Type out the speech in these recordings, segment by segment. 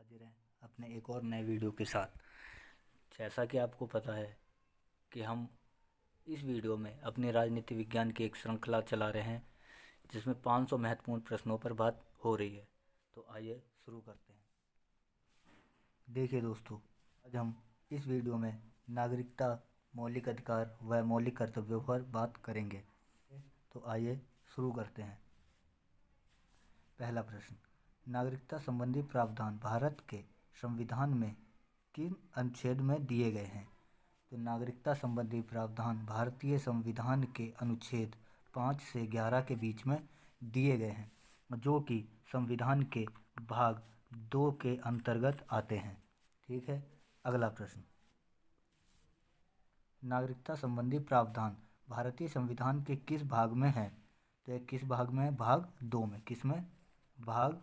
हाजिर हैं अपने एक और नए वीडियो के साथ। जैसा कि आपको पता है कि हम इस वीडियो में अपनी राजनीति विज्ञान की एक श्रृंखला चला रहे हैं जिसमें 500 महत्वपूर्ण प्रश्नों पर बात हो रही है। तो आइए शुरू करते हैं। देखिए दोस्तों, आज हम इस वीडियो में नागरिकता, मौलिक अधिकार व मौलिक कर्तव्यों पर बात करेंगे। तो आइए शुरू करते हैं। पहला प्रश्न, नागरिकता संबंधी प्रावधान भारत के संविधान में किन अनुच्छेद में दिए गए हैं? तो नागरिकता संबंधी प्रावधान भारतीय संविधान के अनुच्छेद 5 से 11 के बीच में दिए गए हैं, जो कि संविधान के भाग 2 के अंतर्गत आते हैं। ठीक है। अगला प्रश्न, नागरिकता संबंधी प्रावधान भारतीय संविधान के किस भाग में है? तो ये किस भाग में है? भाग 2 में। किस में? भाग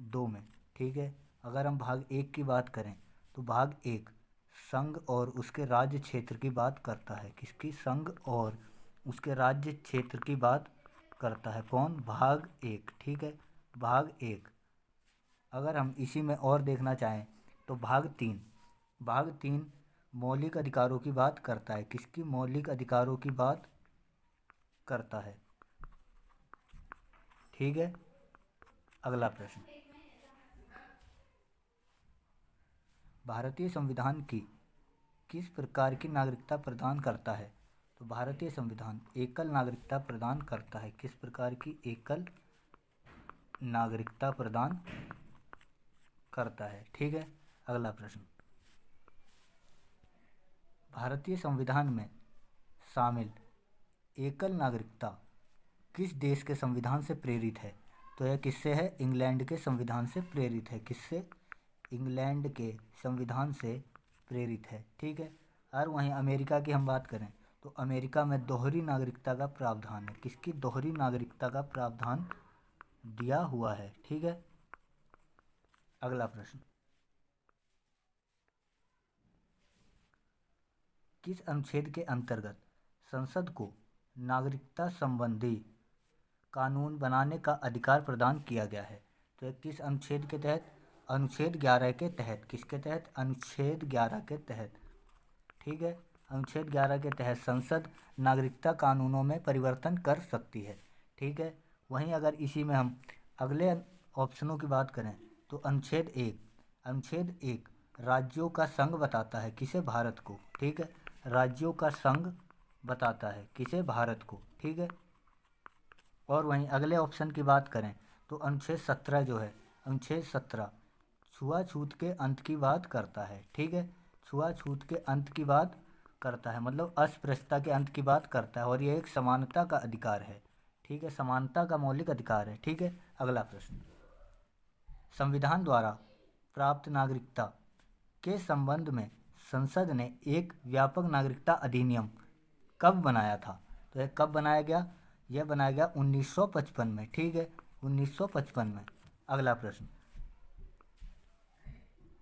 2 में। ठीक है। अगर हम भाग 1 की बात करें तो भाग 1 संघ और उसके राज्य क्षेत्र की बात करता है। किसकी? संघ और उसके राज्य क्षेत्र की बात करता है। कौन? भाग 1। ठीक है। भाग 1। अगर हम इसी में और देखना चाहें तो भाग 3 मौलिक अधिकारों की बात करता है। किसकी? मौलिक अधिकारों की बात करता है। ठीक है। अगला प्रश्न, भारतीय संविधान की किस प्रकार की नागरिकता प्रदान करता है? तो भारतीय संविधान एकल नागरिकता प्रदान करता है। किस प्रकार की? एकल नागरिकता प्रदान करता है। ठीक है। अगला प्रश्न, भारतीय संविधान में शामिल एकल नागरिकता किस देश के संविधान से प्रेरित है? तो यह किससे है? इंग्लैंड के संविधान से प्रेरित है। किससे? इंग्लैंड के संविधान से प्रेरित है। ठीक है। और वहीं अमेरिका की हम बात करें तो अमेरिका में दोहरी नागरिकता का प्रावधान है। किसकी? दोहरी नागरिकता का प्रावधान दिया हुआ है। ठीक है। अगला प्रश्न, किस अनुच्छेद के अंतर्गत संसद को नागरिकता संबंधी कानून बनाने का अधिकार प्रदान किया गया है? तो यह किस अनुच्छेद के तहत? अनुच्छेद 11 के तहत। किसके तहत? अनुच्छेद 11 के तहत। ठीक है। अनुच्छेद 11 के तहत संसद नागरिकता कानूनों में परिवर्तन कर सकती है। ठीक है। वहीं अगर इसी में हम अगले ऑप्शनों की बात करें तो अनुच्छेद 1 राज्यों का संघ बताता है। किसे? भारत को। ठीक है। राज्यों का संघ बताता है। किसे? भारत को। ठीक है। और वहीं अगले ऑप्शन की बात करें तो अनुच्छेद 17 जो है, अनुच्छेद 17 छुआछूत के अंत की बात करता है। ठीक है। छुआछूत के अंत की बात करता है, मतलब अस्पृश्यता के अंत की बात करता है, और यह एक समानता का अधिकार है। ठीक है। समानता का मौलिक अधिकार है। ठीक है। अगला प्रश्न, संविधान द्वारा प्राप्त नागरिकता के संबंध में संसद ने एक व्यापक नागरिकता अधिनियम कब बनाया था? तो यह कब बनाया गया? यह बनाया गया 1955 में। ठीक है। 1955 में। अगला प्रश्न,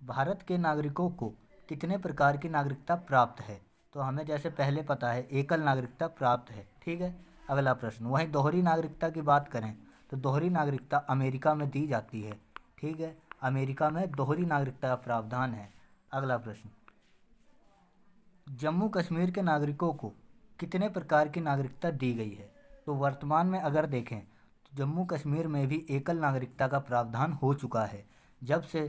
भारत के नागरिकों को कितने प्रकार की नागरिकता प्राप्त है? तो हमें जैसे पहले पता है एकल नागरिकता प्राप्त है। ठीक है। अगला प्रश्न, वहीं दोहरी नागरिकता की बात करें तो दोहरी नागरिकता अमेरिका में दी जाती है। ठीक है। अमेरिका में दोहरी नागरिकता का प्रावधान है। अगला प्रश्न, जम्मू कश्मीर के नागरिकों को कितने प्रकार की नागरिकता दी गई है? तो वर्तमान में अगर देखें तो जम्मू कश्मीर में भी एकल नागरिकता का प्रावधान हो चुका है जब से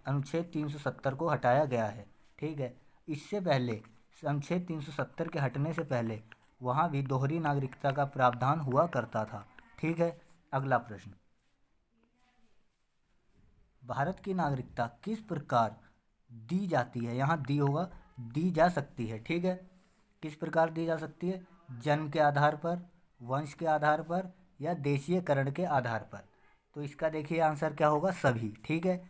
अनुच्छेद 370 को हटाया गया है। ठीक है। इससे पहले अनुच्छेद 370 के हटने से पहले वहाँ भी दोहरी नागरिकता का प्रावधान हुआ करता था। ठीक है। अगला प्रश्न, भारत की नागरिकता किस प्रकार दी जाती है? यहाँ दी होगा, दी जा सकती है। ठीक है। किस प्रकार दी जा सकती है? जन्म के आधार पर, वंश के आधार पर, या देशीयकरण के आधार पर। तो इसका देखिए आंसर क्या होगा? सभी। ठीक है।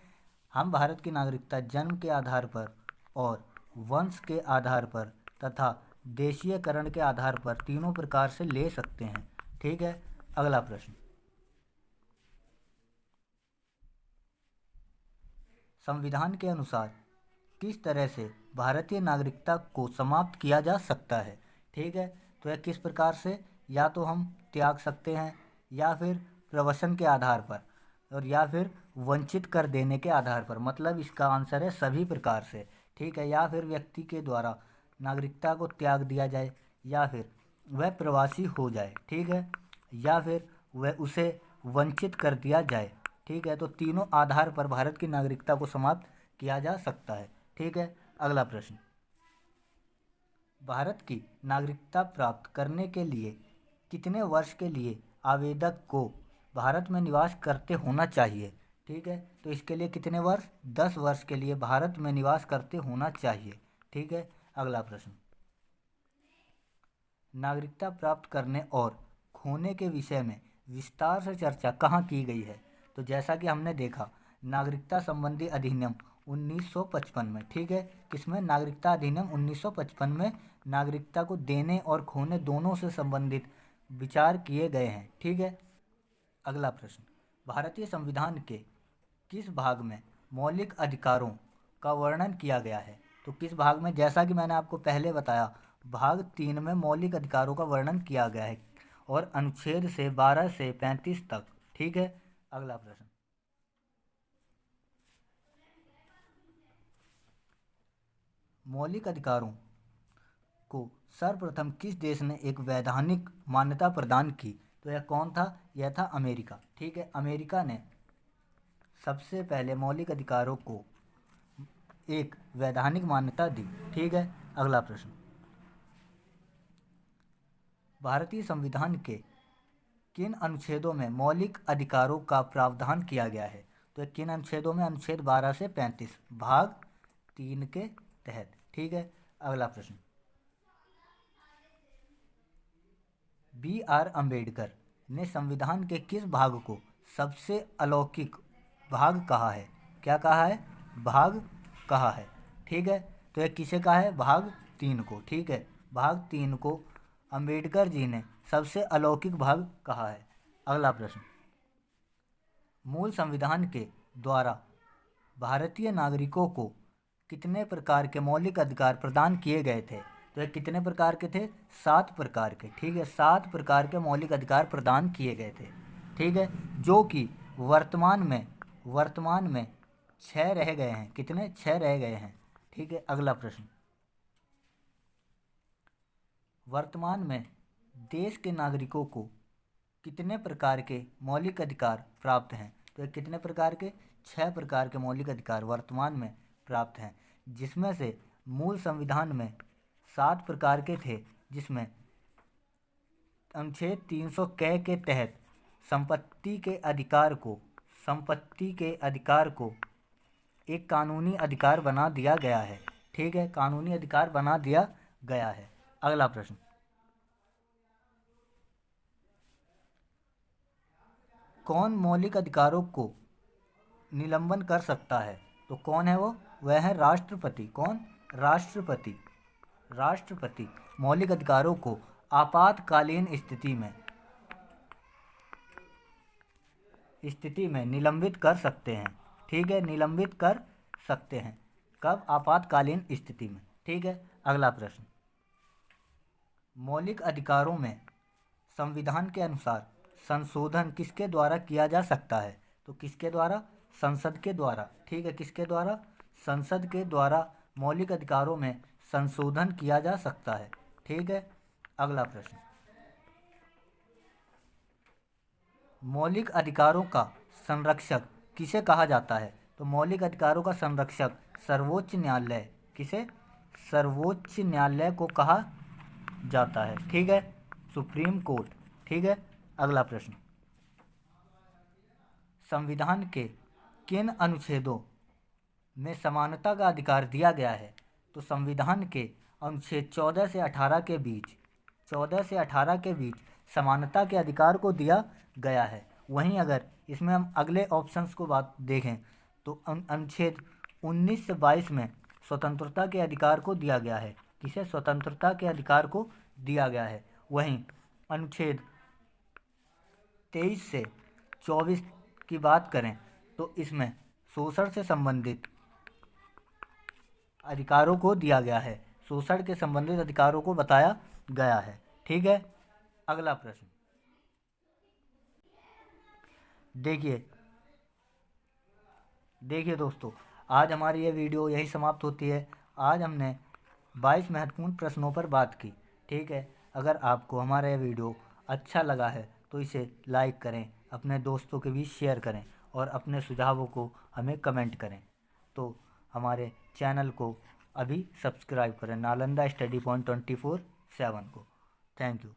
हम भारत की नागरिकता जन्म के आधार पर और वंश के आधार पर तथा देशीयकरण के आधार पर तीनों प्रकार से ले सकते हैं। ठीक है। अगला प्रश्न, संविधान के अनुसार किस तरह से भारतीय नागरिकता को समाप्त किया जा सकता है? ठीक है। तो यह किस प्रकार से? या तो हम त्याग सकते हैं, या फिर प्रवसन के आधार पर, और या फिर वंचित कर देने के आधार पर, मतलब इसका आंसर है सभी प्रकार से, ठीक है। या फिर व्यक्ति के द्वारा नागरिकता को त्याग दिया जाए, या फिर वह प्रवासी हो जाए, ठीक है, या फिर वह उसे वंचित कर दिया जाए, ठीक है। तो तीनों आधार पर भारत की नागरिकता को समाप्त किया जा सकता है, ठीक है। अगला प्रश्न, भारत की नागरिकता प्राप्त करने के लिए कितने वर्ष के लिए आवेदक को भारत में निवास करते होना चाहिए, ठीक है। तो इसके लिए कितने वर्ष, 10 वर्ष के लिए भारत में निवास करते होना चाहिए, ठीक है। अगला प्रश्न, नागरिकता प्राप्त करने और खोने के विषय में विस्तार से चर्चा कहाँ की गई है। तो जैसा कि हमने देखा, नागरिकता संबंधी अधिनियम 1955 में, ठीक है। किसमें, नागरिकता अधिनियम 1955 में नागरिकता को देने और खोने दोनों से संबंधित विचार किए गए हैं, ठीक है। अगला प्रश्न, भारतीय संविधान के किस भाग में मौलिक अधिकारों का वर्णन किया गया है। तो किस भाग में, जैसा कि मैंने आपको पहले बताया, भाग 3 में मौलिक अधिकारों का वर्णन किया गया है, और अनुच्छेद से 12 से 35 तक, ठीक है। अगला प्रश्न, मौलिक अधिकारों को सर्वप्रथम किस देश ने एक वैधानिक मान्यता प्रदान की। तो यह कौन था, यह था अमेरिका, ठीक है। अमेरिका ने सबसे पहले मौलिक अधिकारों को एक वैधानिक मान्यता दी, ठीक है। अगला प्रश्न, भारतीय संविधान के किन अनुच्छेदों में मौलिक अधिकारों का प्रावधान किया गया है। तो किन अनुच्छेदों में, अनुच्छेद 12 से 35 भाग 3 के तहत, ठीक है। अगला प्रश्न, B.R. अम्बेडकर ने संविधान के किस भाग को सबसे अलौकिक भाग कहा है। क्या कहा है, भाग कहा है, ठीक है। तो यह किसे कहा है, भाग 3 को, ठीक है। भाग 3 को अम्बेडकर जी ने सबसे अलौकिक भाग कहा है। अगला प्रश्न, मूल संविधान के द्वारा भारतीय नागरिकों को कितने प्रकार के मौलिक अधिकार प्रदान किए गए थे। तो ये कितने प्रकार के थे, 7 प्रकार के, ठीक है। 7 प्रकार के मौलिक अधिकार प्रदान किए गए थे, ठीक है, जो कि वर्तमान में 6 रह गए हैं। कितने, 6 रह गए हैं, ठीक है। अगला प्रश्न, वर्तमान में देश के नागरिकों को कितने प्रकार के मौलिक अधिकार प्राप्त हैं। तो ये कितने प्रकार के, 6 प्रकार के मौलिक अधिकार वर्तमान में प्राप्त हैं, जिसमें से मूल संविधान में 7 प्रकार के थे, जिसमें अनुच्छेद 300 क के तहत संपत्ति के अधिकार को एक कानूनी अधिकार बना दिया गया है, ठीक है, कानूनी अधिकार बना दिया गया है। अगला प्रश्न, कौन मौलिक अधिकारों को निलंबन कर सकता है। तो कौन है वो, वह है राष्ट्रपति। कौन, राष्ट्रपति। राष्ट्रपति मौलिक अधिकारों को आपातकालीन स्थिति में निलंबित कर सकते हैं, ठीक है, निलंबित कर सकते हैं। कब, आपातकालीन स्थिति में, ठीक है। अगला प्रश्न, मौलिक अधिकारों में संविधान के अनुसार संशोधन किसके द्वारा किया जा सकता है। तो किसके द्वारा, संसद के द्वारा, ठीक है। किसके द्वारा, संसद के द्वारा मौलिक अधिकारों में संशोधन किया जा सकता है, ठीक है। अगला प्रश्न, मौलिक अधिकारों का संरक्षक किसे कहा जाता है। तो मौलिक अधिकारों का संरक्षक सर्वोच्च न्यायालय, किसे, सर्वोच्च न्यायालय को कहा जाता है, ठीक है, सुप्रीम कोर्ट, ठीक है। अगला प्रश्न, संविधान के किन अनुच्छेदों में समानता का अधिकार दिया गया है। तो संविधान के अनुच्छेद 14 से 18 के बीच समानता के अधिकार को दिया गया है। वहीं अगर इसमें हम अगले ऑप्शंस को बात देखें, तो अनुच्छेद 19 से 22 में स्वतंत्रता के अधिकार को दिया गया है। किसे, स्वतंत्रता के अधिकार को दिया गया है। वहीं अनुच्छेद 23 से 24 की बात करें, तो इसमें शोषण से संबंधित अधिकारों को दिया गया है, शोषण के संबंधित अधिकारों को बताया गया है, ठीक है। अगला प्रश्न देखिए, देखिए दोस्तों, आज हमारी ये वीडियो यही समाप्त होती है। आज हमने 22 महत्वपूर्ण प्रश्नों पर बात की। ठीक है, अगर आपको हमारा ये वीडियो अच्छा लगा है तो इसे लाइक करें, अपने दोस्तों के बीच शेयर करें और अपने सुझावों को हमें कमेंट करें। तो हमारे चैनल को अभी सब्सक्राइब करें, नालंदा स्टडी पॉइंट 24/7 को। Thank you.